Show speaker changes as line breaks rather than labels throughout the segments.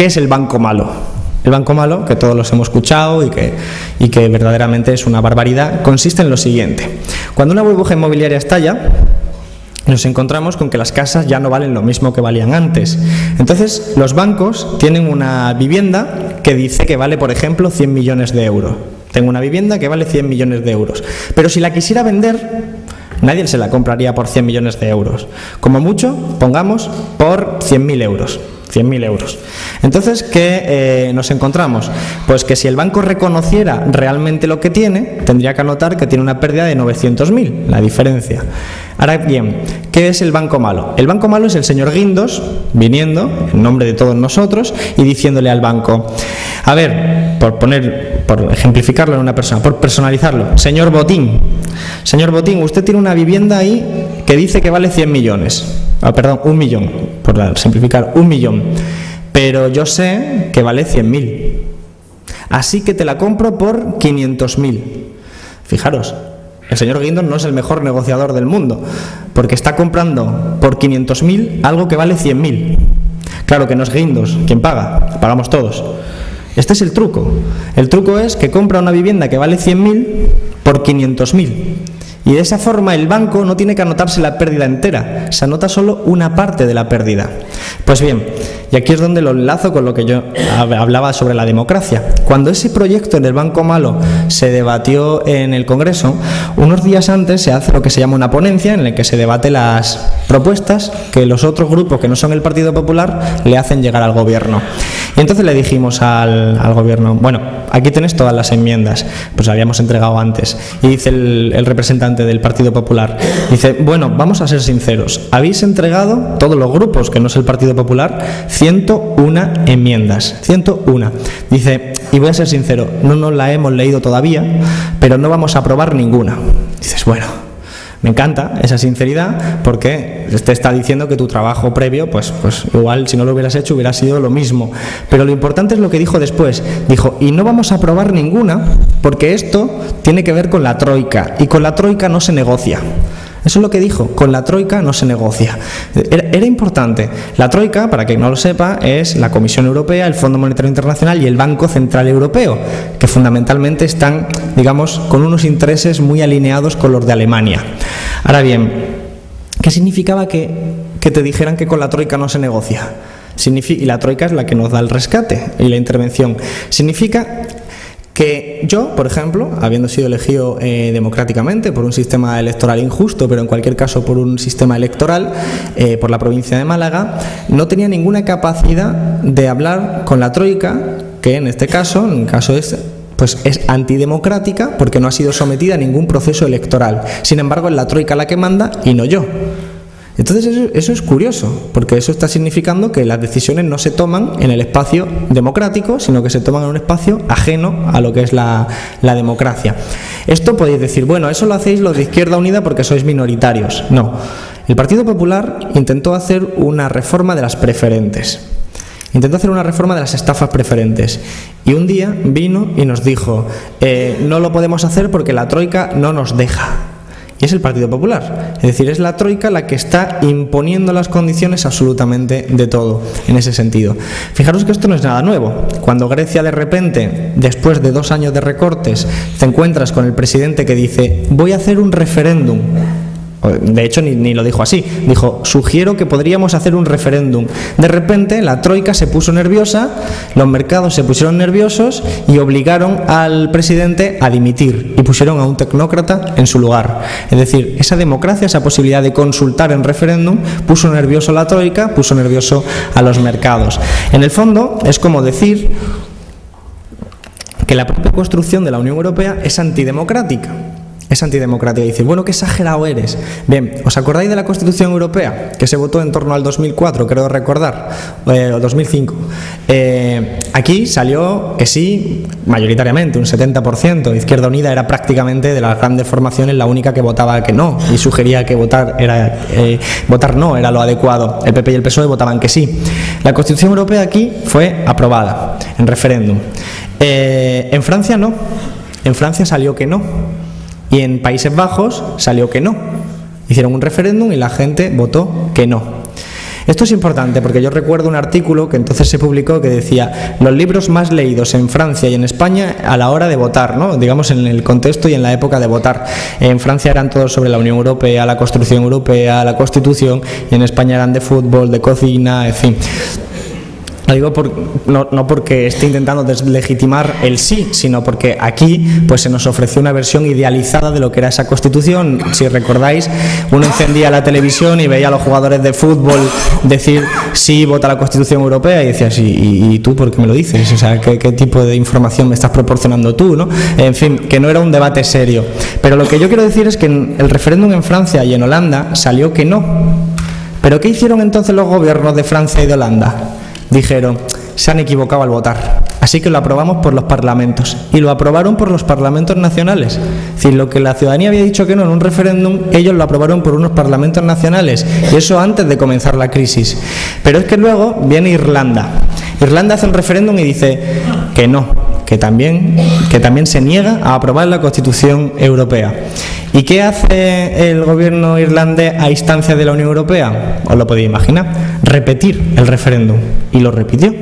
¿Qué es el banco malo? El banco malo, que todos los hemos escuchado y que verdaderamente es una barbaridad, consiste en lo siguiente. Cuando una burbuja inmobiliaria estalla, nos encontramos con que las casas ya no valen lo mismo que valían antes. Entonces, los bancos tienen una vivienda que dice que vale, por ejemplo, 100 millones de euros. Tengo una vivienda que vale 100 millones de euros. Pero si la quisiera vender, nadie se la compraría por 100 millones de euros. Como mucho, pongamos, por 100.000 euros. 100.000 euros. Entonces, ¿qué nos encontramos? Pues que si el banco reconociera realmente lo que tiene, tendría que anotar que tiene una pérdida de 900.000, la diferencia. Ahora bien, ¿qué es el banco malo? El banco malo es el señor Guindos viniendo en nombre de todos nosotros y diciéndole al banco, a ver, por ejemplificarlo en una persona, por personalizarlo, señor Botín, usted tiene una vivienda ahí que dice que vale 100 millones. Perdón, 1 millón, por simplificar, 1 millón. Pero yo sé que vale 100.000. Así que te la compro por 500.000. Fijaros, el señor Guindos no es el mejor negociador del mundo, porque está comprando por 500.000 algo que vale 100.000. Claro que no es Guindos quien paga, pagamos todos. Este es el truco. El truco es que compra una vivienda que vale 100.000 por 500.000. Y de esa forma el banco no tiene que anotarse la pérdida entera, se anota solo una parte de la pérdida. Pues bien, y aquí es donde lo enlazo con lo que yo hablaba sobre la democracia. Cuando ese proyecto del banco malo se debatió en el Congreso, unos días antes se hace lo que se llama una ponencia en la que se debate las propuestas que los otros grupos que no son el Partido Popular le hacen llegar al gobierno. Y entonces le dijimos al gobierno, bueno, aquí tenéis todas las enmiendas, pues las habíamos entregado antes. Y dice el representante del Partido Popular, dice, bueno, vamos a ser sinceros, habéis entregado, todos los grupos que no es el Partido Popular, 101 enmiendas, 101. Dice, y voy a ser sincero, no nos la hemos leído todavía, pero no vamos a aprobar ninguna. Dices, bueno, me encanta esa sinceridad porque te está diciendo que tu trabajo previo, pues igual si no lo hubieras hecho hubiera sido lo mismo. Pero lo importante es lo que dijo después. Dijo, y no vamos a aprobar ninguna porque esto tiene que ver con la troika y con la troika no se negocia. Eso es lo que dijo, con la troika no se negocia. Era importante. La troika, para quien no lo sepa, es la Comisión Europea, el Fondo Monetario Internacional y el Banco Central Europeo, que fundamentalmente están, digamos, con unos intereses muy alineados con los de Alemania. Ahora bien, ¿qué significaba que te dijeran que con la troika no se negocia? Y la troika es la que nos da el rescate y la intervención. Significa que yo, por ejemplo, habiendo sido elegido democráticamente por un sistema electoral injusto, pero en cualquier caso por un sistema electoral, por la provincia de Málaga, no tenía ninguna capacidad de hablar con la troika, que en este caso, en el caso pues es antidemocrática porque no ha sido sometida a ningún proceso electoral. Sin embargo, es la troika la que manda y no yo. Entonces eso es curioso, porque eso está significando que las decisiones no se toman en el espacio democrático, sino que se toman en un espacio ajeno a lo que es la democracia. Esto podéis decir, bueno, eso lo hacéis los de Izquierda Unida porque sois minoritarios. No, el Partido Popular intentó hacer una reforma de las preferentes. Intentó hacer una reforma de las estafas preferentes y un día vino y nos dijo, no lo podemos hacer porque la troika no nos deja. Y es el Partido Popular, es decir, es la troika la que está imponiendo las condiciones absolutamente de todo en ese sentido. Fijaros que esto no es nada nuevo. Cuando Grecia de repente, después de 2 años de recortes, te encuentras con el presidente que dice, voy a hacer un referéndum. De hecho, ni lo dijo así, dijo, sugiero que podríamos hacer un referéndum. De repente la troika se puso nerviosa, los mercados se pusieron nerviosos y obligaron al presidente a dimitir y pusieron a un tecnócrata en su lugar. Es decir, esa democracia, esa posibilidad de consultar en referéndum puso nervioso a la troika, puso nervioso a los mercados. En el fondo es como decir que la propia construcción de la Unión Europea es antidemocrática. Es antidemocrática. Y dice, bueno, qué exagerado eres. Bien, ¿os acordáis de la Constitución Europea? Que se votó en torno al 2004, creo recordar, o 2005. Aquí salió que sí, mayoritariamente, un 70%. Izquierda Unida era prácticamente de las grandes formaciones la única que votaba que no, y sugería que votar no era lo adecuado. El PP y el PSOE votaban que sí. La Constitución Europea aquí fue aprobada en referéndum. En Francia no. En Francia salió que no. Y en Países Bajos salió que no. Hicieron un referéndum y la gente votó que no. Esto es importante porque yo recuerdo un artículo que entonces se publicó que decía los libros más leídos en Francia y en España a la hora de votar, ¿no? Digamos en el contexto y en la época de votar. En Francia eran todos sobre la Unión Europea, la construcción europea, la Constitución, y en España eran de fútbol, de cocina, en fin. Lo digo no porque esté intentando deslegitimar el sí, sino porque aquí pues se nos ofreció una versión idealizada de lo que era esa Constitución. Si recordáis, uno encendía la televisión y veía a los jugadores de fútbol decir sí, vota la Constitución Europea, y decías, ¿y tú por qué me lo dices? O sea, ¿qué tipo de información me estás proporcionando tú, ¿no? En fin, que no era un debate serio. Pero lo que yo quiero decir es que en el referéndum en Francia y en Holanda salió que no. ¿Pero qué hicieron entonces los gobiernos de Francia y de Holanda? Dijeron, se han equivocado al votar, así que lo aprobamos por los parlamentos. Y lo aprobaron por los parlamentos nacionales. Es decir, lo que la ciudadanía había dicho que no en un referéndum, ellos lo aprobaron por unos parlamentos nacionales. Y eso antes de comenzar la crisis. Pero es que luego viene Irlanda. Irlanda hace un referéndum y dice que no, que también se niega a aprobar la Constitución Europea. ¿Y qué hace el gobierno irlandés a instancia de la Unión Europea? Os lo podéis imaginar, repetir el referéndum. Y lo repitió.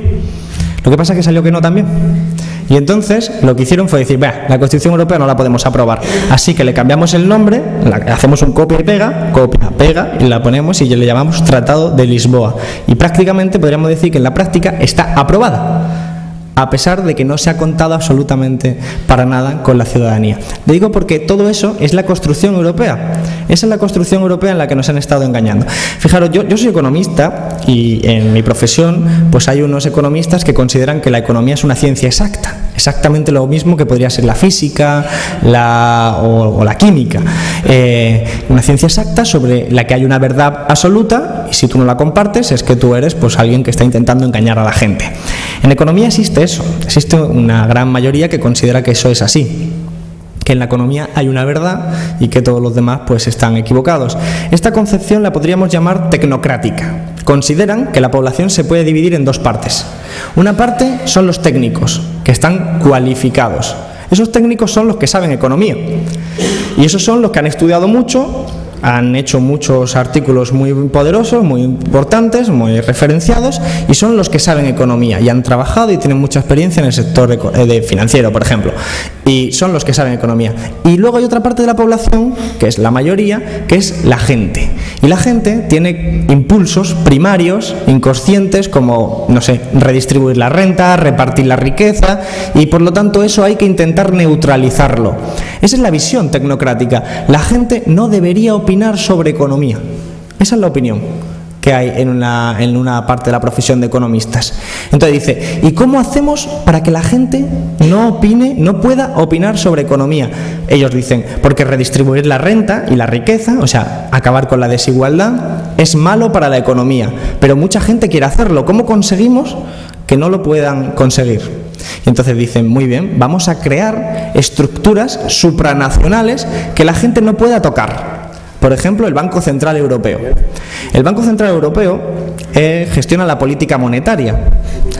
Lo que pasa es que salió que no también. Y entonces lo que hicieron fue decir, vea, la Constitución Europea no la podemos aprobar, así que le cambiamos el nombre, hacemos un copia, pega, y la ponemos y le llamamos Tratado de Lisboa. Y prácticamente podríamos decir que en la práctica está aprobada, a pesar de que no se ha contado absolutamente para nada con la ciudadanía. Lo digo porque todo eso es la construcción europea. Esa es la construcción europea en la que nos han estado engañando. Fijaros, yo soy economista y en mi profesión pues hay unos economistas que consideran que la economía es una ciencia exacta. Exactamente lo mismo que podría ser la física o la química. Una ciencia exacta sobre la que hay una verdad absoluta, y si tú no la compartes es que tú eres pues alguien que está intentando engañar a la gente. En economía existe eso, existe una gran mayoría que considera que eso es así, que en la economía hay una verdad y que todos los demás pues están equivocados. Esta concepción la podríamos llamar tecnocrática. Consideran que la población se puede dividir en dos partes. Una parte son los técnicos, que están cualificados. Esos técnicos son los que saben economía. Y esos son los que han estudiado mucho, han hecho muchos artículos muy poderosos, muy importantes, muy referenciados, y son los que saben economía y han trabajado y tienen mucha experiencia en el sector financiero, por ejemplo, y son los que saben economía. Y luego hay otra parte de la población, que es la mayoría, que es la gente. Y la gente tiene impulsos primarios, inconscientes, como, no sé, redistribuir la renta, repartir la riqueza, y por lo tanto eso hay que intentar neutralizarlo. Esa es la visión tecnocrática. La gente no debería opinar sobre economía. Esa es la opinión que hay en una parte de la profesión de economistas. Entonces dice, ¿y cómo hacemos para que la gente no opine, no pueda opinar sobre economía? Ellos dicen, porque redistribuir la renta y la riqueza, o sea, acabar con la desigualdad, es malo para la economía, pero mucha gente quiere hacerlo. ¿Cómo conseguimos que no lo puedan conseguir? Y entonces dicen, muy bien, vamos a crear estructuras supranacionales que la gente no pueda tocar. Por ejemplo, el Banco Central Europeo. El Banco Central Europeo gestiona la política monetaria.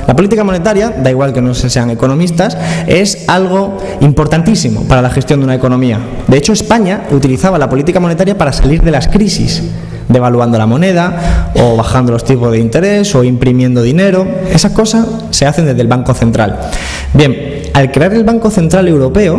La política monetaria, da igual que no sean economistas, es algo importantísimo para la gestión de una economía. De hecho, España utilizaba la política monetaria para salir de las crisis, devaluando la moneda, o bajando los tipos de interés, o imprimiendo dinero. Esas cosas se hacen desde el Banco Central. Bien, al crear el Banco Central Europeo,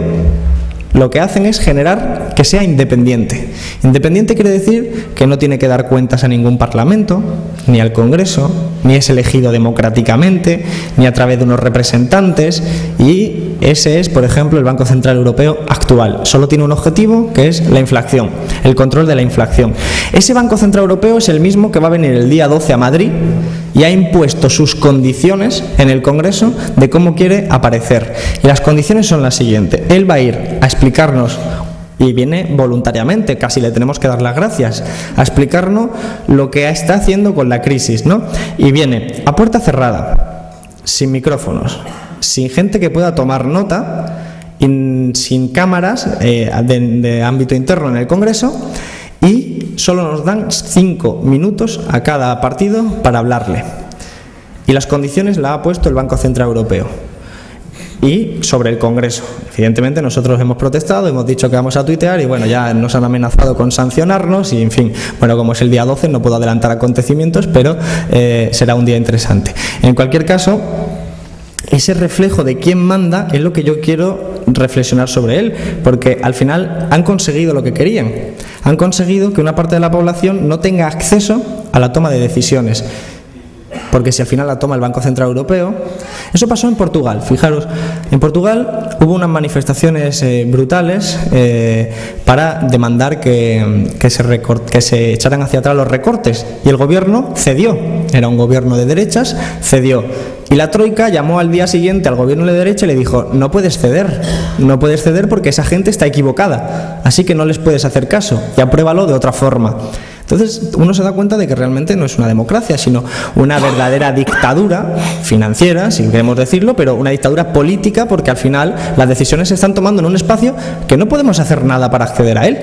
lo que hacen es generar que sea independiente. Independiente quiere decir que no tiene que dar cuentas a ningún parlamento, ni al Congreso, ni es elegido democráticamente, ni a través de unos representantes, y ese es, por ejemplo, el Banco Central Europeo actual. Solo tiene un objetivo, que es la inflación, el control de la inflación. Ese Banco Central Europeo es el mismo que va a venir el día 12 a Madrid y ha impuesto sus condiciones en el Congreso de cómo quiere aparecer. Y las condiciones son las siguientes. Él va a ir a explicarnos, y viene voluntariamente, casi le tenemos que dar las gracias, a explicarnos lo que está haciendo con la crisis, ¿no? Y viene a puerta cerrada, sin micrófonos, sin gente que pueda tomar nota, sin cámaras de ámbito interno en el Congreso, y solo nos dan 5 minutos a cada partido para hablarle. Y las condiciones las ha puesto el Banco Central Europeo. y sobre el Congreso. Evidentemente nosotros hemos protestado, hemos dicho que vamos a tuitear y bueno, ya nos han amenazado con sancionarnos y en fin, bueno, como es el día 12 no puedo adelantar acontecimientos, pero será un día interesante. En cualquier caso, ese reflejo de quién manda es lo que yo quiero reflexionar sobre él, porque al final han conseguido lo que querían. Han conseguido que una parte de la población no tenga acceso a la toma de decisiones. Porque si al final la toma el Banco Central Europeo... Eso pasó en Portugal, fijaros. En Portugal hubo unas manifestaciones brutales para demandar que se echaran hacia atrás los recortes. Y el gobierno cedió. Era un gobierno de derechas, cedió. Y la Troika llamó al día siguiente al gobierno de derecha y le dijo: no puedes ceder porque esa gente está equivocada, así que no les puedes hacer caso y apruébalo de otra forma. Entonces uno se da cuenta de que realmente no es una democracia, sino una verdadera dictadura financiera, si queremos decirlo, pero una dictadura política, porque al final las decisiones se están tomando en un espacio que no podemos hacer nada para acceder a él.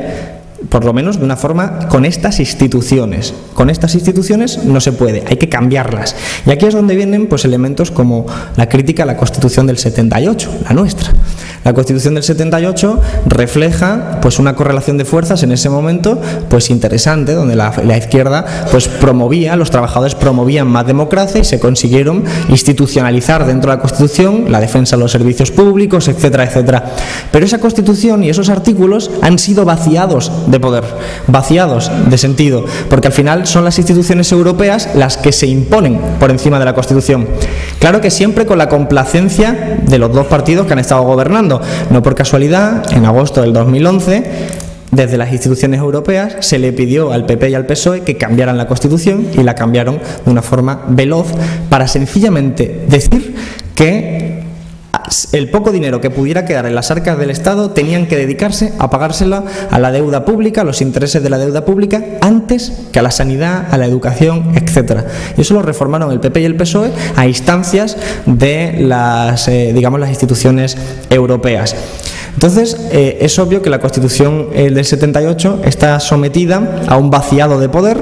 Por lo menos de una forma con estas instituciones. Con estas instituciones no se puede, hay que cambiarlas. Y aquí es donde vienen pues elementos como la crítica a la Constitución del 78, la nuestra. La Constitución del 78 refleja pues una correlación de fuerzas en ese momento pues interesante, donde la izquierda pues promovía, los trabajadores promovían más democracia y se consiguieron institucionalizar dentro de la Constitución la defensa de los servicios públicos, etcétera, etcétera. Pero esa Constitución y esos artículos han sido vaciados de poder, vaciados de sentido, porque al final son las instituciones europeas las que se imponen por encima de la Constitución. Claro que siempre con la complacencia de los dos partidos que han estado gobernando. No por casualidad, en agosto del 2011, desde las instituciones europeas se le pidió al PP y al PSOE que cambiaran la Constitución y la cambiaron de una forma veloz para sencillamente decir que el poco dinero que pudiera quedar en las arcas del Estado tenían que dedicarse a pagársela a la deuda pública, a los intereses de la deuda pública, antes que a la sanidad, a la educación, etcétera. Y eso lo reformaron el PP y el PSOE a instancias de las instituciones europeas. Entonces, es obvio que la Constitución del 78 está sometida a un vaciado de poder,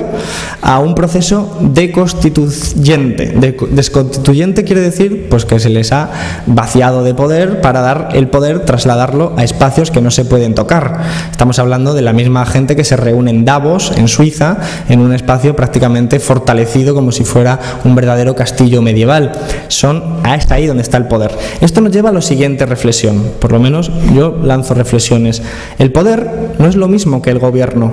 a un proceso deconstituyente. Desconstituyente quiere decir pues que se les ha vaciado de poder para dar el poder, trasladarlo a espacios que no se pueden tocar. Estamos hablando de la misma gente que se reúne en Davos, en Suiza, en un espacio prácticamente fortalecido como si fuera un verdadero castillo medieval. Es ahí donde está el poder. Esto nos lleva a la siguiente reflexión, por lo menos yo lanzo reflexiones. El poder no es lo mismo que el gobierno.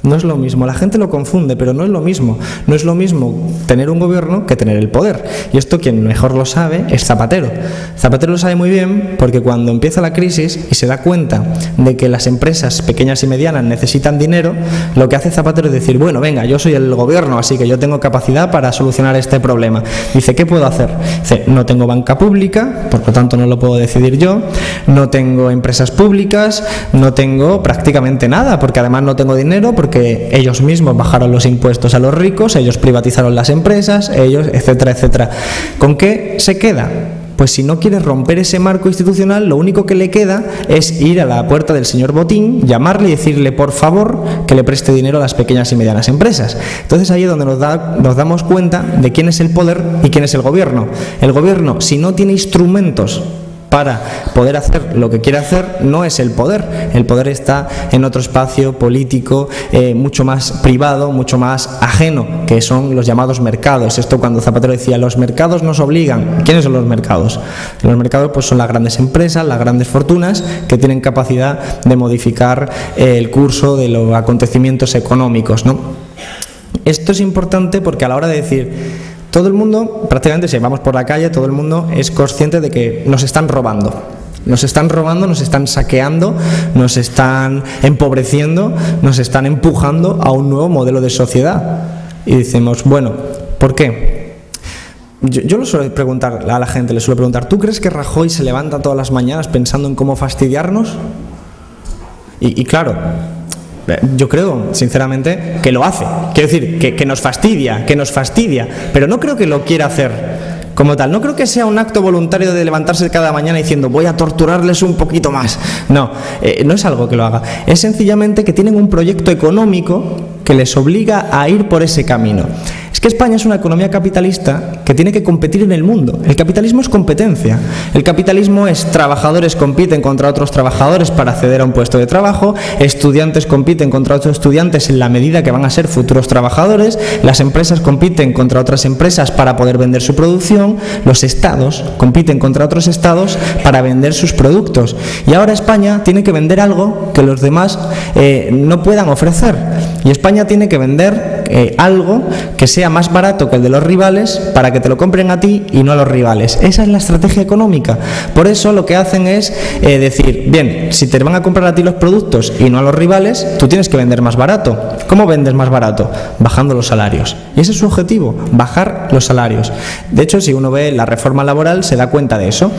No es lo mismo, la gente lo confunde, pero no es lo mismo. No es lo mismo tener un gobierno que tener el poder. Y esto quien mejor lo sabe es Zapatero. Zapatero lo sabe muy bien porque cuando empieza la crisis y se da cuenta de que las empresas pequeñas y medianas necesitan dinero, lo que hace Zapatero es decir: bueno, venga, yo soy el gobierno, así que yo tengo capacidad para solucionar este problema. Dice: ¿qué puedo hacer? Dice: no tengo banca pública, por lo tanto no lo puedo decidir yo, no tengo empresas públicas, no tengo prácticamente nada, porque además no tengo dinero, porque ellos mismos bajaron los impuestos a los ricos, ellos privatizaron las empresas, ellos, etcétera, etcétera. ¿Con qué se queda? Pues si no quiere romper ese marco institucional, lo único que le queda es ir a la puerta del señor Botín, llamarle y decirle por favor que le preste dinero a las pequeñas y medianas empresas. Entonces ahí es donde nos damos cuenta de quién es el poder y quién es el gobierno. El gobierno, si no tiene instrumentos para poder hacer lo que quiere hacer, no es el poder. El poder está en otro espacio político mucho más privado, mucho más ajeno, que son los llamados mercados. Esto cuando Zapatero decía: los mercados nos obligan. ¿Quiénes son los mercados? Los mercados pues son las grandes empresas, las grandes fortunas que tienen capacidad de modificar el curso de los acontecimientos económicos, ¿no? Esto es importante porque a la hora de decir... Todo el mundo, prácticamente si vamos por la calle, todo el mundo es consciente de que nos están robando. Nos están robando, nos están saqueando, nos están empobreciendo, nos están empujando a un nuevo modelo de sociedad. Y decimos, bueno, ¿por qué? Yo lo suelo preguntar a la gente, le suelo preguntar: ¿tú crees que Rajoy se levanta todas las mañanas pensando en cómo fastidiarnos? Y claro... yo creo, sinceramente, que lo hace. Quiero decir, que nos fastidia, pero no creo que lo quiera hacer como tal. No creo que sea un acto voluntario de levantarse cada mañana diciendo: voy a torturarles un poquito más. No, no es algo que lo haga. Es sencillamente que tienen un proyecto económico que les obliga a ir por ese camino. Es que España es una economía capitalista que tiene que competir en el mundo. El capitalismo es competencia. El capitalismo es trabajadores compiten contra otros trabajadores para acceder a un puesto de trabajo, estudiantes compiten contra otros estudiantes en la medida que van a ser futuros trabajadores, las empresas compiten contra otras empresas para poder vender su producción, los estados compiten contra otros estados para vender sus productos. Y ahora España tiene que vender algo que los demás no puedan ofrecer. Y España tiene que vender algo que sea más barato que el de los rivales para que te lo compren a ti y no a los rivales. Esa es la estrategia económica. Por eso lo que hacen es decir, bien, si te van a comprar a ti los productos y no a los rivales, tú tienes que vender más barato. ¿Cómo vendes más barato? Bajando los salarios. Y ese es su objetivo, bajar los salarios. De hecho, si uno ve la reforma laboral, se da cuenta de eso.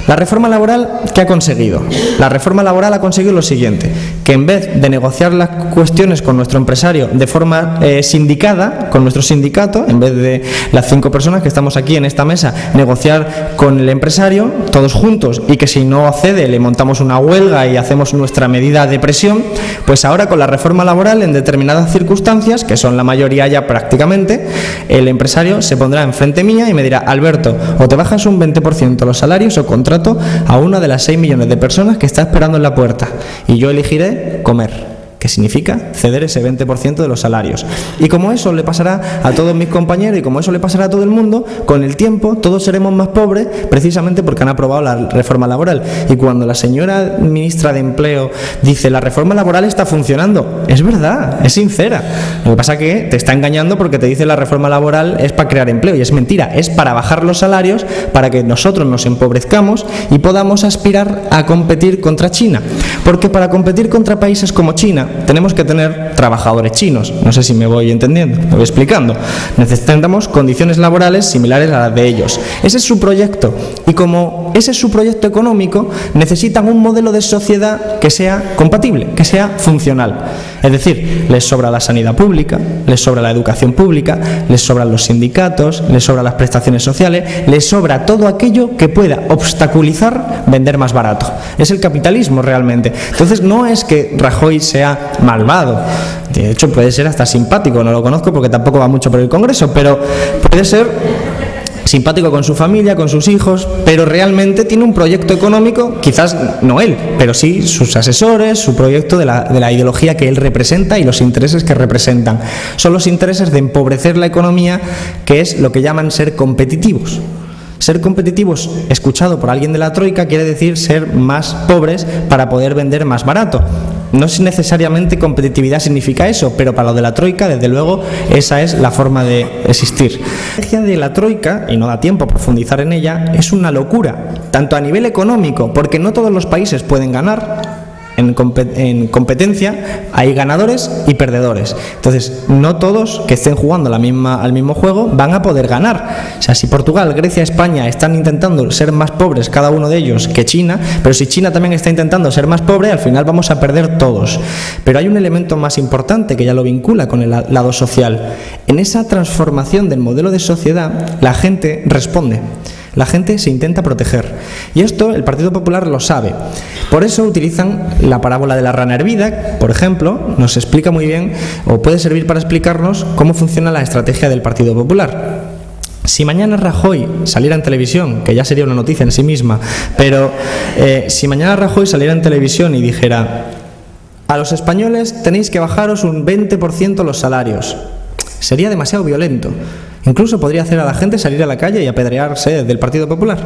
La reforma laboral, ¿qué ha conseguido? La reforma laboral ha conseguido lo siguiente, que en vez de negociar las cuestiones con nuestro empresario de forma sindicada, con nuestro sindicato, en vez de las 5 personas que estamos aquí en esta mesa, negociar con el empresario, todos juntos, y que si no accede le montamos una huelga y hacemos nuestra medida de presión, pues ahora con la reforma laboral, en determinadas circunstancias, que son la mayoría ya prácticamente, el empresario se pondrá enfrente mía y me dirá, Alberto, o te bajas un 20% los salarios o contrato a una de las 6 millones de personas que está esperando en la puerta, y yo elegiré comer, que significa ceder ese 20% de los salarios. Y como eso le pasará a todos mis compañeros y como eso le pasará a todo el mundo, con el tiempo todos seremos más pobres precisamente porque han aprobado la reforma laboral. Y cuando la señora ministra de Empleo dice la reforma laboral está funcionando, es verdad, es sincera. Lo que pasa es que te está engañando porque te dice la reforma laboral es para crear empleo, y es mentira, es para bajar los salarios para que nosotros nos empobrezcamos y podamos aspirar a competir contra China. Porque para competir contra países como China tenemos que tener trabajadores chinos. No sé si me voy entendiendo, me voy explicando. Necesitamos condiciones laborales similares a las de ellos. Ese es su proyecto, y como ese es su proyecto económico, necesitan un modelo de sociedad que sea compatible, que sea funcional. Es decir, les sobra la sanidad pública, les sobra la educación pública, les sobran los sindicatos, les sobran las prestaciones sociales, les sobra todo aquello que pueda obstaculizar vender más barato. Es el capitalismo realmente. Entonces no es que Rajoy sea malvado, de hecho puede ser hasta simpático, no lo conozco porque tampoco va mucho por el Congreso, pero puede ser simpático con su familia, con sus hijos, pero realmente tiene un proyecto económico, quizás no él, pero sí sus asesores, su proyecto de la ideología que él representa y los intereses que representan. Son los intereses de empobrecer la economía, que es lo que llaman ser competitivos. Ser competitivos, escuchado por alguien de la Troika, quiere decir ser más pobres para poder vender más barato. No es necesariamente competitividad significa eso, pero para lo de la Troika, desde luego, esa es la forma de existir. La estrategia de la Troika, y no da tiempo a profundizar en ella, es una locura, tanto a nivel económico, porque no todos los países pueden ganar. En competencia hay ganadores y perdedores. Entonces, no todos que estén jugando al mismo juego van a poder ganar. O sea, si Portugal, Grecia, España están intentando ser más pobres, cada uno de ellos, que China, pero si China también está intentando ser más pobre, al final vamos a perder todos. Pero hay un elemento más importante que ya lo vincula con el lado social. En esa transformación del modelo de sociedad, la gente responde. La gente se intenta proteger. Y esto el Partido Popular lo sabe. Por eso utilizan la parábola de la rana hervida, por ejemplo, nos explica muy bien, o puede servir para explicarnos cómo funciona la estrategia del Partido Popular. Si mañana Rajoy saliera en televisión, que ya sería una noticia en sí misma, pero si mañana Rajoy saliera en televisión y dijera: a los españoles tenéis que bajaros un 20% los salarios, sería demasiado violento. Incluso podría hacer a la gente salir a la calle y apedrearse del Partido Popular.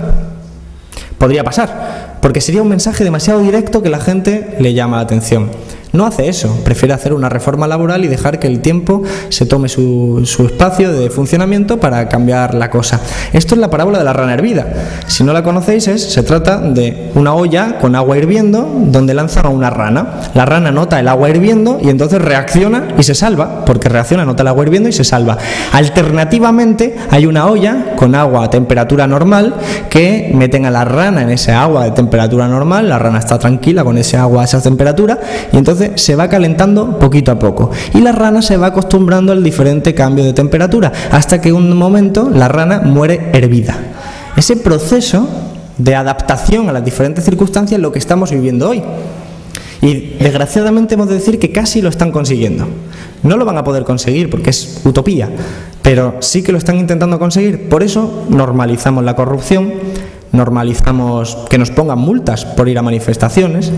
Podría pasar, porque sería un mensaje demasiado directo que la gente le llama la atención. No hace eso, prefiere hacer una reforma laboral y dejar que el tiempo se tome su espacio de funcionamiento para cambiar la cosa. Esto es la parábola de la rana hervida. Si no la conocéis, se trata de una olla con agua hirviendo donde lanzan a una rana. La rana nota el agua hirviendo y entonces reacciona y se salva, porque reacciona, nota el agua hirviendo y se salva. Alternativamente, hay una olla con agua a temperatura normal que meten a la rana en ese agua de temperatura normal, la rana está tranquila con ese agua a esa temperatura y entonces se va calentando poquito a poco y la rana se va acostumbrando al diferente cambio de temperatura hasta que en un momento la rana muere hervida. Ese proceso de adaptación a las diferentes circunstancias es lo que estamos viviendo hoy y desgraciadamente hemos de decir que casi lo están consiguiendo. No lo van a poder conseguir porque es utopía, pero sí que lo están intentando conseguir. Por eso normalizamos la corrupción, normalizamos que nos pongan multas por ir a manifestaciones,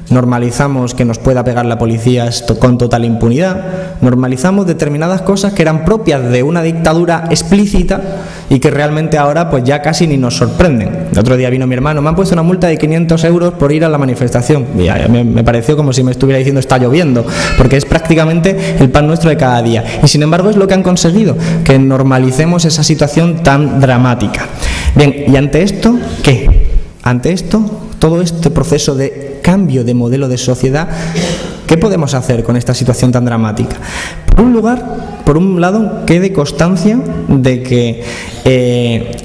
normalizamos que nos pueda pegar la policía con total impunidad, normalizamos determinadas cosas que eran propias de una dictadura explícita y que realmente ahora pues ya casi ni nos sorprenden. El otro día vino mi hermano, me han puesto una multa de 500 euros por ir a la manifestación, y me pareció como si me estuviera diciendo está lloviendo, porque es prácticamente el pan nuestro de cada día, y sin embargo es lo que han conseguido, que normalicemos esa situación tan dramática. Bien, y ante esto, ¿qué? Ante esto, todo este proceso de cambio de modelo de sociedad, ¿qué podemos hacer con esta situación tan dramática? Por un lado, quede constancia de que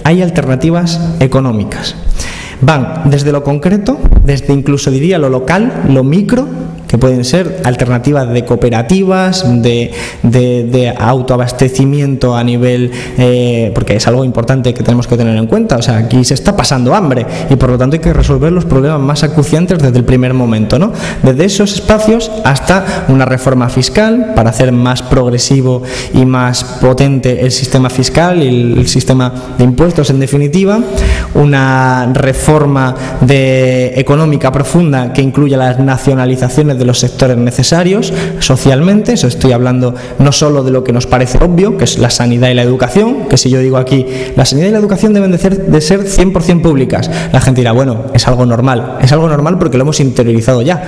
hay alternativas económicas. Van desde lo concreto, desde incluso diría lo local, lo micro, que pueden ser alternativas de cooperativas, de autoabastecimiento a nivel, porque es algo importante que tenemos que tener en cuenta. O sea, aquí se está pasando hambre y por lo tanto hay que resolver los problemas más acuciantes desde el primer momento, ¿no? Desde esos espacios hasta una reforma fiscal para hacer más progresivo y más potente el sistema fiscal y el sistema de impuestos, en definitiva, una reforma económica profunda que incluya las nacionalizaciones de los sectores necesarios socialmente. Eso estoy hablando no solo de lo que nos parece obvio, que es la sanidad y la educación, que si yo digo aquí, la sanidad y la educación deben de ser 100% públicas, la gente dirá, bueno, es algo normal porque lo hemos interiorizado ya.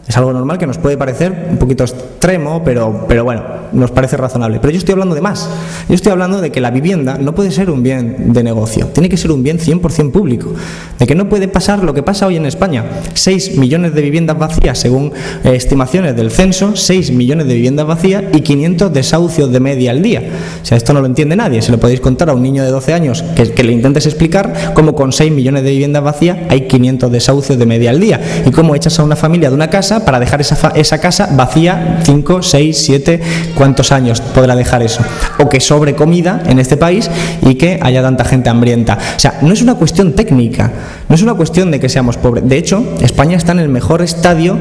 Es algo normal que nos puede parecer un poquito extremo, pero bueno, nos parece razonable. Pero yo estoy hablando de más. Yo estoy hablando de que la vivienda no puede ser un bien de negocio, tiene que ser un bien 100% público. De que no puede pasar lo que pasa hoy en España. 6 millones de viviendas vacías, según estimaciones del censo, 6 millones de viviendas vacías y 500 desahucios de media al día. O sea, esto no lo entiende nadie. Se lo podéis contar a un niño de 12 años que le intentes explicar cómo con 6 millones de viviendas vacías hay 500 desahucios de media al día. Y cómo echas a una familia de una casa para dejar esa casa vacía 5, 6, 7, ¿cuántos años podrá dejar eso? O que sobre comida en este país y que haya tanta gente hambrienta. O sea, no es una cuestión técnica, no es una cuestión de que seamos pobres. De hecho, España está en el mejor estadio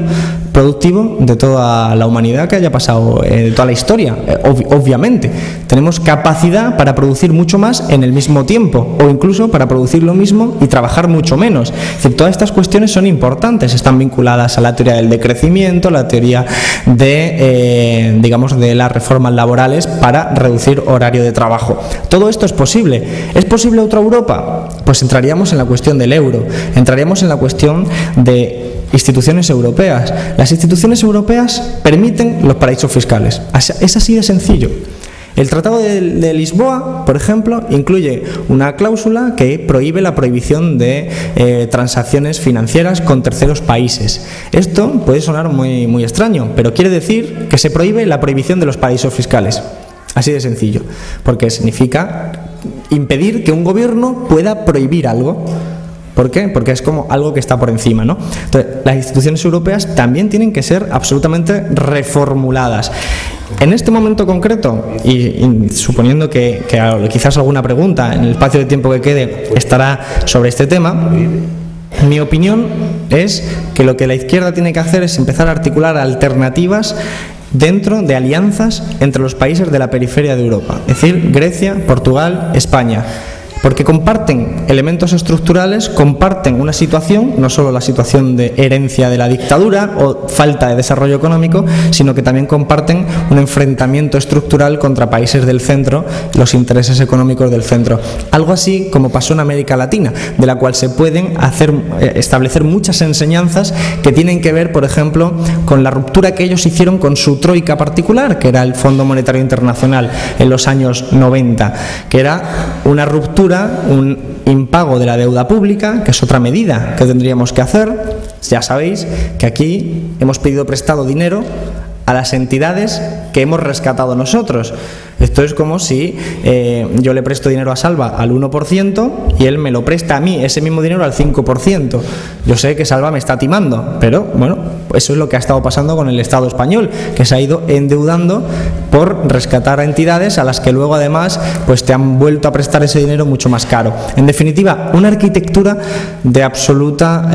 productivo de toda la humanidad que haya pasado, de toda la historia, obviamente. Tenemos capacidad para producir mucho más en el mismo tiempo, o incluso para producir lo mismo y trabajar mucho menos. Es decir, todas estas cuestiones son importantes, están vinculadas a la teoría del decrecimiento, la teoría de las reformas laborales para reducir horario de trabajo. Todo esto es posible. ¿Es posible otra Europa? Pues entraríamos en la cuestión del euro, entraríamos en la cuestión de instituciones europeas. Las instituciones europeas permiten los paraísos fiscales. Es así de sencillo. El Tratado de Lisboa, por ejemplo, incluye una cláusula que prohíbe la prohibición de transacciones financieras con terceros países. Esto puede sonar muy, muy extraño, pero quiere decir que se prohíbe la prohibición de los paraísos fiscales. Así de sencillo, porque significa impedir que un gobierno pueda prohibir algo. ¿Por qué? Porque es como algo que está por encima, ¿no? Entonces, las instituciones europeas también tienen que ser absolutamente reformuladas. En este momento concreto, y suponiendo que quizás alguna pregunta en el espacio de tiempo que quede estará sobre este tema, mi opinión es que lo que la izquierda tiene que hacer es empezar a articular alternativas dentro de alianzas entre los países de la periferia de Europa, es decir, Grecia, Portugal, España. Porque comparten elementos estructurales, comparten una situación, no solo la situación de herencia de la dictadura o falta de desarrollo económico, sino que también comparten un enfrentamiento estructural contra países del centro, los intereses económicos del centro. Algo así como pasó en América Latina, de la cual se pueden establecer muchas enseñanzas que tienen que ver, por ejemplo, con la ruptura que ellos hicieron con su troika particular, que era el Fondo Monetario Internacional en los años 90, que era una ruptura, un impago de la deuda pública, que es otra medida que tendríamos que hacer. Ya sabéis que aquí hemos pedido prestado dinero a las entidades que hemos rescatado nosotros. Esto es como si yo le presto dinero a Salva al 1% y él me lo presta a mí, ese mismo dinero, al 5%. Yo sé que Salva me está timando, pero bueno, eso es lo que ha estado pasando con el Estado español, que se ha ido endeudando por rescatar a entidades a las que luego además pues te han vuelto a prestar ese dinero mucho más caro. En definitiva, una arquitectura de absoluta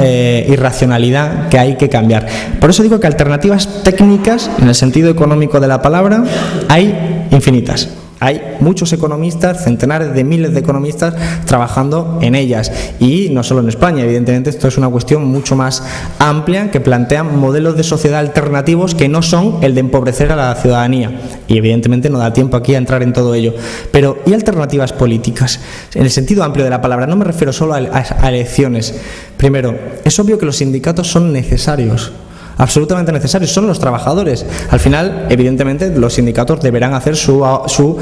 irracionalidad que hay que cambiar. Por eso digo que alternativas técnicas, en el sentido económico de la palabra, hay infinitas. Hay muchos economistas, centenares de miles de economistas trabajando en ellas, y no solo en España. Evidentemente esto es una cuestión mucho más amplia, que plantea modelos de sociedad alternativos que no son el de empobrecer a la ciudadanía, y evidentemente no da tiempo aquí a entrar en todo ello. Pero ¿y alternativas políticas? En el sentido amplio de la palabra, no me refiero solo a elecciones. Primero, es obvio que los sindicatos son necesarios, absolutamente necesarios, son los trabajadores. Al final, evidentemente, los sindicatos deberán hacer su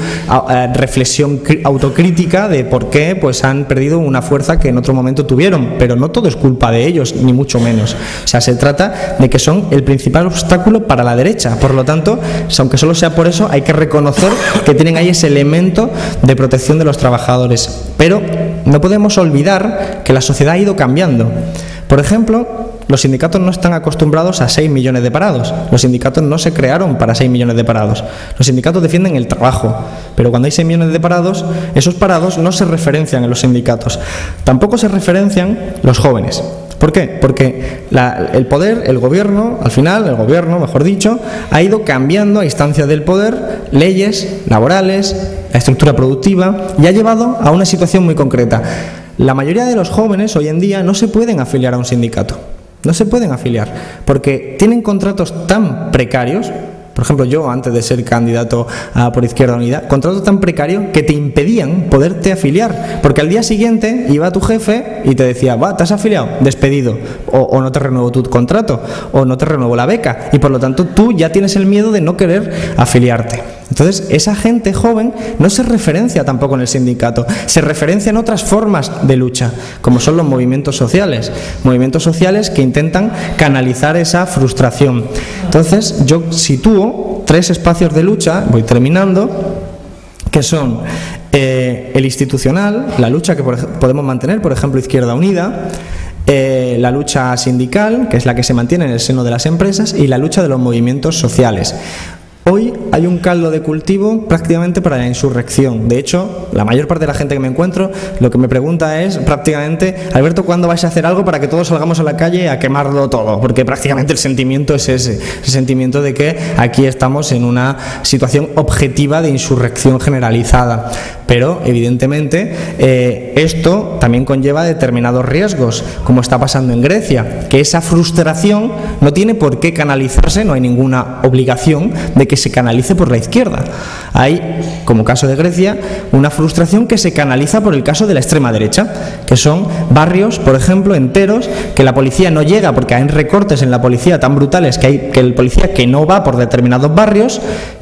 reflexión autocrítica de por qué pues han perdido una fuerza que en otro momento tuvieron, pero no todo es culpa de ellos, ni mucho menos. O sea, se trata de que son el principal obstáculo para la derecha. Por lo tanto, aunque solo sea por eso, hay que reconocer que tienen ahí ese elemento de protección de los trabajadores. Pero no podemos olvidar que la sociedad ha ido cambiando. Por ejemplo, los sindicatos no están acostumbrados a 6 millones de parados. Los sindicatos no se crearon para 6 millones de parados. Los sindicatos defienden el trabajo, pero cuando hay 6 millones de parados, esos parados no se referencian en los sindicatos. Tampoco se referencian los jóvenes. ¿Por qué? Porque el poder, el gobierno, al final, el gobierno, mejor dicho, ha ido cambiando a instancia del poder leyes laborales, la estructura productiva, y ha llevado a una situación muy concreta. La mayoría de los jóvenes hoy en día no se pueden afiliar a un sindicato. No se pueden afiliar porque tienen contratos tan precarios. Por ejemplo, yo, antes de ser candidato por Izquierda Unida, contratos tan precarios que te impedían poderte afiliar, porque al día siguiente iba tu jefe y te decía: va, ¿te has afiliado? Despedido, o no te renuevo tu contrato, o no te renuevo la beca, y por lo tanto tú ya tienes el miedo de no querer afiliarte. Entonces, esa gente joven no se referencia tampoco en el sindicato, se referencia en otras formas de lucha, como son los movimientos sociales que intentan canalizar esa frustración. Entonces, yo sitúo 3 espacios de lucha, voy terminando, que son el institucional, la lucha que podemos mantener, por ejemplo, Izquierda Unida, la lucha sindical, que es la que se mantiene en el seno de las empresas, y la lucha de los movimientos sociales. Hoy hay un caldo de cultivo prácticamente para la insurrección. De hecho, la mayor parte de la gente que me encuentro lo que me pregunta es prácticamente: Alberto, ¿cuándo vais a hacer algo para que todos salgamos a la calle a quemarlo todo? Porque prácticamente el sentimiento es ese, el sentimiento de que aquí estamos en una situación objetiva de insurrección generalizada. Pero, evidentemente, esto también conlleva determinados riesgos, como está pasando en Grecia, que esa frustración no tiene por qué canalizarse, no hay ninguna obligación de que se canalice por la izquierda. Hay, como caso de Grecia, una frustración que se canaliza por el caso de la extrema derecha, que son barrios, por ejemplo, enteros, que la policía no llega porque hay recortes en la policía tan brutales que el policía que no va por determinados barrios,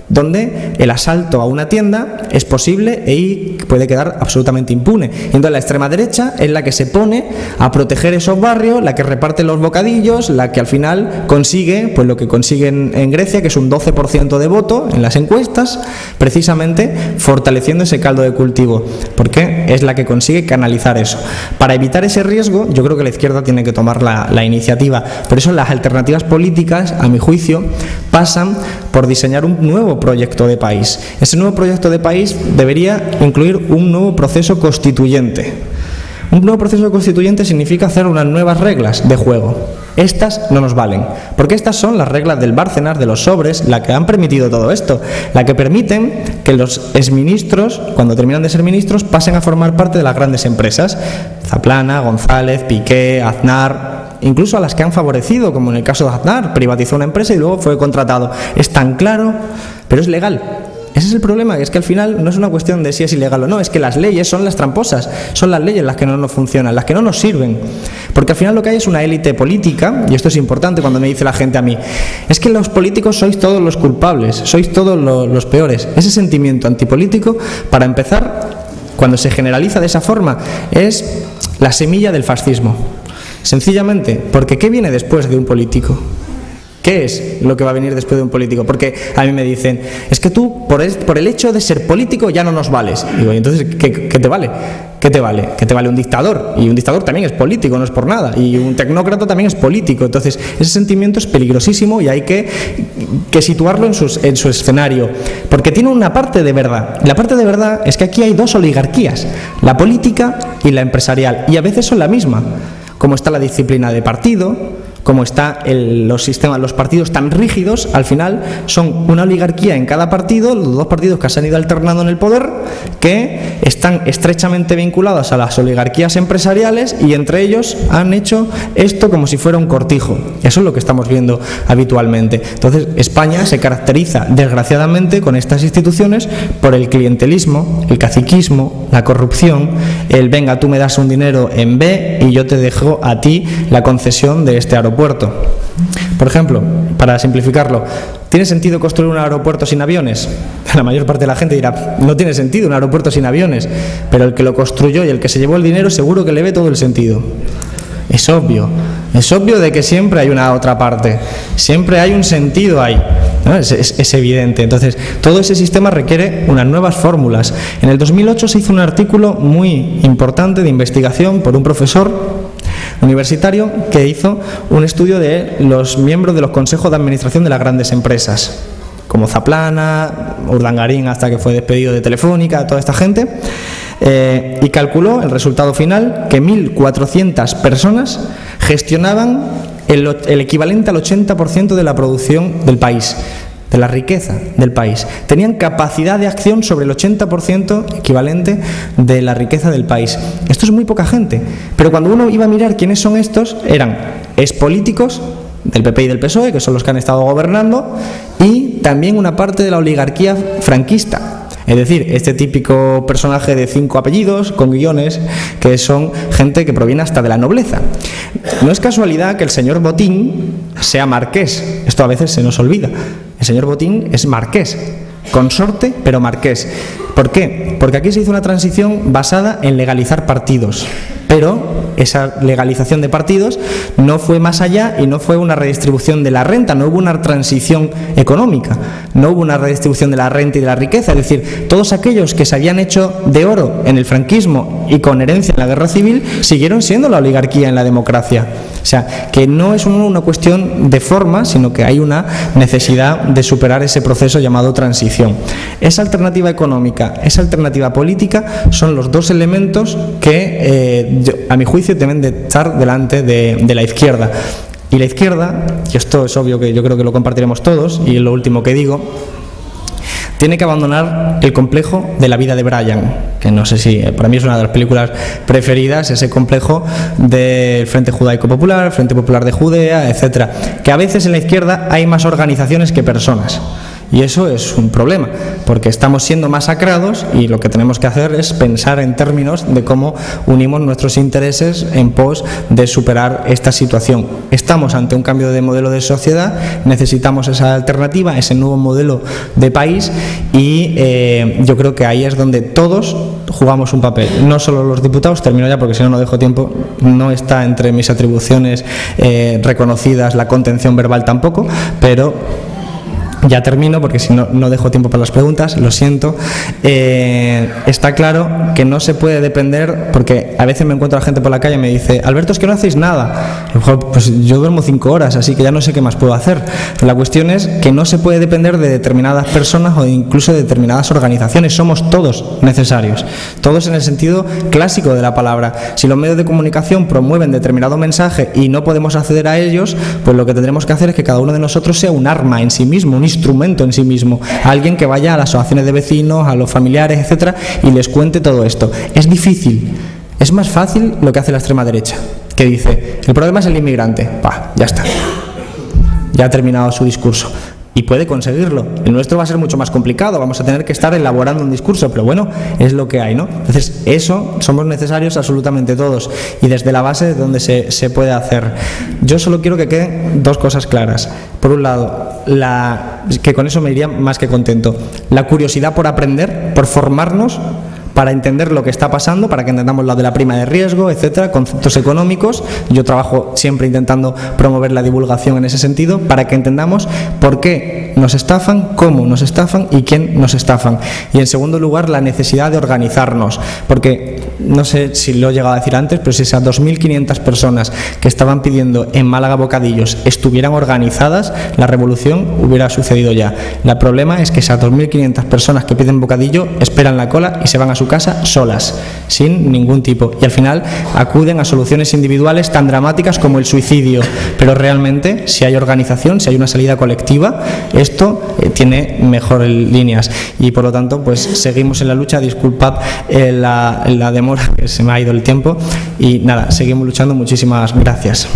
donde el asalto a una tienda es posible y puede quedar absolutamente impune. Y entonces la extrema derecha es la que se pone a proteger esos barrios, la que reparte los bocadillos, la que al final consigue pues lo que consiguen en Grecia, que es un 12% de voto en las encuestas, precisamente fortaleciendo ese caldo de cultivo, porque es la que consigue canalizar eso. Para evitar ese riesgo, yo creo que la izquierda tiene que tomar la iniciativa. Por eso las alternativas políticas, a mi juicio, pasan por diseñar un nuevo proyecto de país. Ese nuevo proyecto de país debería incluir un nuevo proceso constituyente. Un nuevo proceso constituyente significa hacer unas nuevas reglas de juego. Estas no nos valen, porque estas son las reglas del Bárcenas, de los sobres, la que han permitido todo esto, la que permiten que los exministros, cuando terminan de ser ministros, pasen a formar parte de las grandes empresas: Zaplana, González, Piqué, Aznar, incluso a las que han favorecido, como en el caso de Aznar, privatizó una empresa y luego fue contratado. Es tan claro, pero es legal. Ese es el problema, que es que al final no es una cuestión de si es ilegal o no, es que las leyes son las tramposas, son las leyes las que no nos funcionan, las que no nos sirven. Porque al final lo que hay es una élite política, y esto es importante cuando me dice la gente a mí: es que los políticos sois todos los culpables, sois todos los peores. Ese sentimiento antipolítico, para empezar, cuando se generaliza de esa forma, es la semilla del fascismo. Sencillamente, porque ¿qué viene después de un político? ¿Qué es lo que va a venir después de un político? Porque a mí me dicen, es que tú por el hecho de ser político ya no nos vales. Y digo, entonces, ¿qué te vale? ¿Qué te vale? ¿Qué te vale un dictador? Y un dictador también es político, no es por nada. Y un tecnócrata también es político. Entonces, ese sentimiento es peligrosísimo y hay que situarlo en su escenario. Porque tiene una parte de verdad. La parte de verdad es que aquí hay dos oligarquías, la política y la empresarial. Y a veces son la misma. Como está la disciplina de partido, como está los partidos tan rígidos, al final son una oligarquía en cada partido, los dos partidos que se han ido alternando en el poder, que están estrechamente vinculados a las oligarquías empresariales y entre ellos han hecho esto como si fuera un cortijo. Eso es lo que estamos viendo habitualmente. Entonces, España se caracteriza, desgraciadamente, con estas instituciones por el clientelismo, el caciquismo, la corrupción, el venga, tú me das un dinero en B y yo te dejo a ti la concesión de este aeropuerto. Por ejemplo, para simplificarlo, ¿tiene sentido construir un aeropuerto sin aviones? La mayor parte de la gente dirá, no tiene sentido un aeropuerto sin aviones, pero el que lo construyó y el que se llevó el dinero seguro que le ve todo el sentido. Es obvio de que siempre hay una otra parte, siempre hay un sentido ahí, ¿no? Es evidente. Entonces, todo ese sistema requiere unas nuevas fórmulas. En el 2008 se hizo un artículo muy importante de investigación por un profesor universitario que hizo un estudio de los miembros de los consejos de administración de las grandes empresas, como Zaplana, Urdangarín hasta que fue despedido de Telefónica, toda esta gente, y calculó el resultado final que 1.400 personas gestionaban el equivalente al 80% de la producción del país, de la riqueza del país. Tenían capacidad de acción sobre el 80% equivalente de la riqueza del país. Esto es muy poca gente, pero cuando uno iba a mirar quiénes son estos, eran expolíticos del PP y del PSOE, que son los que han estado gobernando, y también una parte de la oligarquía franquista. Es decir, este típico personaje de 5 apellidos, con guiones, que son gente que proviene hasta de la nobleza. No es casualidad que el señor Botín sea marqués. Esto a veces se nos olvida. El señor Botín es marqués, consorte, pero marqués. ¿Por qué? Porque aquí se hizo una transición basada en legalizar partidos. Pero esa legalización de partidos no fue más allá y no fue una redistribución de la renta, no hubo una transición económica, no hubo una redistribución de la renta y de la riqueza. Es decir, todos aquellos que se habían hecho de oro en el franquismo y con herencia en la guerra civil siguieron siendo la oligarquía en la democracia. O sea, que no es una cuestión de forma, sino que hay una necesidad de superar ese proceso llamado transición. Esa alternativa económica, esa alternativa política son los dos elementos que, a mi juicio, deben de estar delante de la izquierda. Y la izquierda, y esto es obvio que yo creo que lo compartiremos todos, y es lo último que digo, tiene que abandonar el complejo de la vida de Brian, que no sé si, para mí es una de las películas preferidas, ese complejo del Frente Judaico Popular, el Frente Popular de Judea, etcétera, que a veces en la izquierda hay más organizaciones que personas. Y eso es un problema, porque estamos siendo masacrados y lo que tenemos que hacer es pensar en términos de cómo unimos nuestros intereses en pos de superar esta situación. Estamos ante un cambio de modelo de sociedad, necesitamos esa alternativa, ese nuevo modelo de país y yo creo que ahí es donde todos jugamos un papel, no solo los diputados. Termino ya porque si no dejo tiempo, no está entre mis atribuciones reconocidas la contención verbal tampoco, pero ya termino porque si no, no dejo tiempo para las preguntas, lo siento. Está claro que no se puede depender, porque a veces me encuentro a gente por la calle y me dice, Alberto, es que no hacéis nada. Pues yo duermo 5 horas, así que ya no sé qué más puedo hacer. Pero la cuestión es que no se puede depender de determinadas personas o incluso de determinadas organizaciones. Somos todos necesarios, todos en el sentido clásico de la palabra. Si los medios de comunicación promueven determinado mensaje y no podemos acceder a ellos, pues lo que tendremos que hacer es que cada uno de nosotros sea un arma en sí mismo, un instrumento en sí mismo, alguien que vaya a las asociaciones de vecinos, a los familiares, etcétera, y les cuente todo esto. Es difícil, es más fácil lo que hace la extrema derecha, que dice, el problema es el inmigrante, ya está, ya ha terminado su discurso. Y puede conseguirlo. El nuestro va a ser mucho más complicado, vamos a tener que estar elaborando un discurso, pero bueno, es lo que hay, ¿no? Entonces, eso somos necesarios absolutamente todos, y desde la base donde se puede hacer. Yo solo quiero que queden 2 cosas claras. Por un lado, que con eso me iría más que contento, la curiosidad por aprender, por formarnos, para entender lo que está pasando, para que entendamos lo de la prima de riesgo, etcétera, conceptos económicos. Yo trabajo siempre intentando promover la divulgación en ese sentido, para que entendamos por qué nos estafan, cómo nos estafan y quién nos estafan. Y en segundo lugar, la necesidad de organizarnos, porque no sé si lo he llegado a decir antes, pero si esas 2.500 personas que estaban pidiendo en Málaga bocadillos estuvieran organizadas, la revolución hubiera sucedido ya. El problema es que esas 2.500 personas que piden bocadillo esperan la cola y se van a su casa solas, sin ningún tipo, y al final acuden a soluciones individuales tan dramáticas como el suicidio. Pero realmente, si hay organización, si hay una salida colectiva, esto tiene mejores líneas. Y por lo tanto, pues seguimos en la lucha. Disculpad la demora, que se me ha ido el tiempo, y nada, seguimos luchando. Muchísimas gracias.